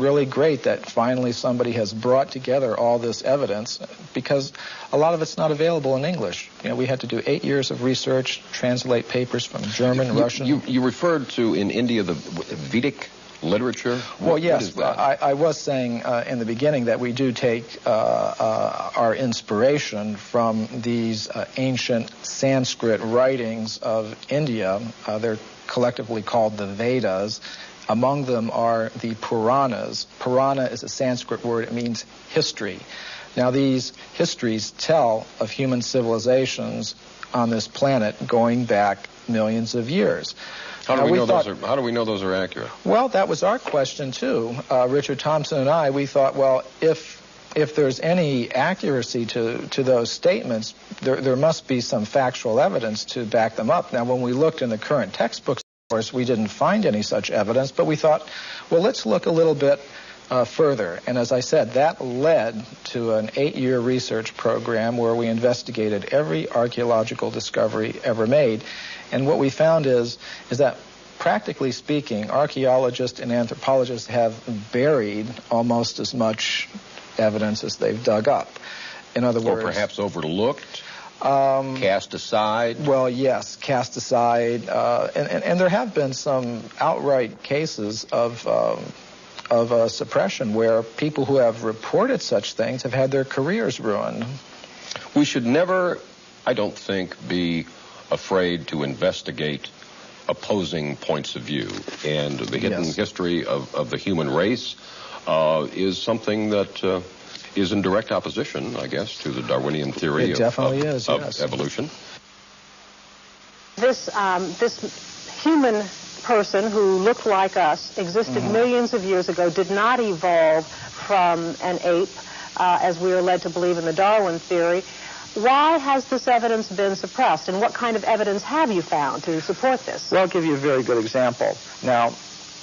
really great that finally somebody has brought together all this evidence, because a lot of it's not available in English. You know, we had to do 8 years of research, translate papers from German, Russian. You referred to in India the Vedic literature? Well, yes, I was saying in the beginning that we do take our inspiration from these ancient Sanskrit writings of India. They're collectively called the Vedas. Among them are the Puranas. Purana is a Sanskrit word. It means history. Now, these histories tell of human civilizations on this planet going back millions of years. How do we know those are accurate? Well, that was our question, too. Richard Thompson and I, we thought, well, if there's any accuracy to those statements, there must be some factual evidence to back them up. Now, when we looked in the current textbooks, of course, we didn't find any such evidence, but we thought, well, let's look a little bit further. And as I said, that led to an 8-year research program where we investigated every archaeological discovery ever made. And what we found is that, practically speaking, archaeologists and anthropologists have buried almost as much evidence as they've dug up. In other words... Or perhaps overlooked, cast aside? Well, yes, cast aside. And there have been some outright cases of suppression where people who have reported such things have had their careers ruined. We should never, I don't think, be afraid to investigate opposing points of view. And the hidden history of the human race is something that is in direct opposition, I guess, to the Darwinian theory of evolution. This human person who looked like us, existed millions of years ago, did not evolve from an ape, as we are led to believe in the Darwin theory. Why has this evidence been suppressed, and what kind of evidence have you found to support this? Well, I'll give you a very good example. Now,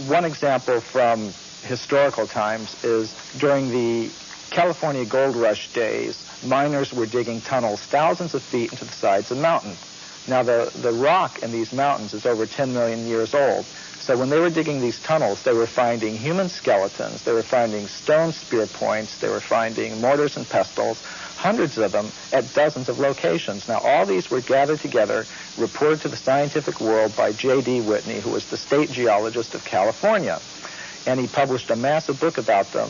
one example from historical times is during the California gold rush days, miners were digging tunnels thousands of feet into the sides of mountains. Now, the rock in these mountains is over 10 million years old. So when they were digging these tunnels, they were finding human skeletons, they were finding stone spear points, they were finding mortars and pestles, hundreds of them at dozens of locations. Now, all these were gathered together, reported to the scientific world by J.D. Whitney, who was the state geologist of California. And he published a massive book about them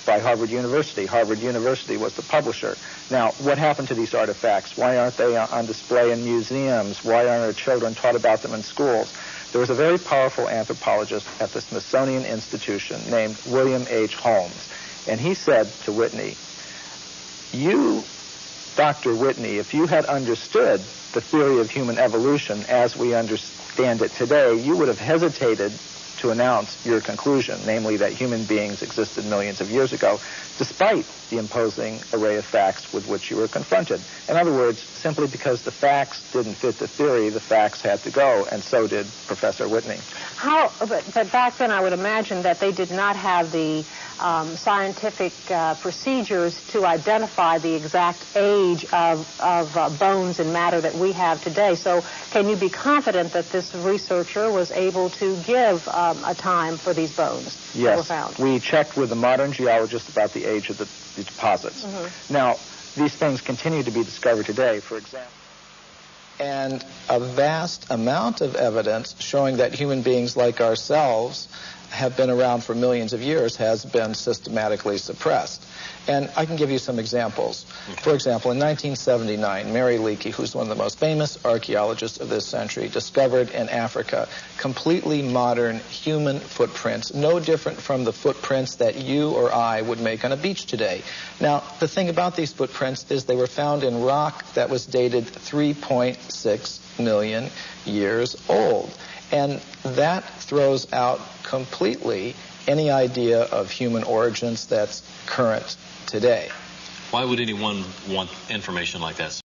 by Harvard University. Harvard University was the publisher. Now, what happened to these artifacts? Why aren't they on display in museums? Why aren't our children taught about them in schools? There was a very powerful anthropologist at the Smithsonian Institution named William H. Holmes. And he said to Whitney, you, Dr. Whitney, if you had understood the theory of human evolution as we understand it today, you would have hesitated to announce your conclusion, namely that human beings existed millions of years ago, despite the imposing array of facts with which you were confronted. In other words, simply because the facts didn't fit the theory, the facts had to go, and so did Professor Whitney. But back then I would imagine that they did not have the scientific procedures to identify the exact age of bones and matter that we have today. So can you be confident that this researcher was able to give a time for these bones that were found? Yes, we checked with the modern geologists about the age of the deposits. Now, these things continue to be discovered today, for example. And a vast amount of evidence showing that human beings like ourselves have been around for millions of years has been systematically suppressed. And I can give you some examples. For example, in 1979, Mary Leakey, who's one of the most famous archaeologists of this century, discovered in Africa completely modern human footprints, no different from the footprints that you or I would make on a beach today. Now, the thing about these footprints is they were found in rock that was dated 3.6 million years old. And that throws out completely any idea of human origins that's current today. Why would anyone want information like that?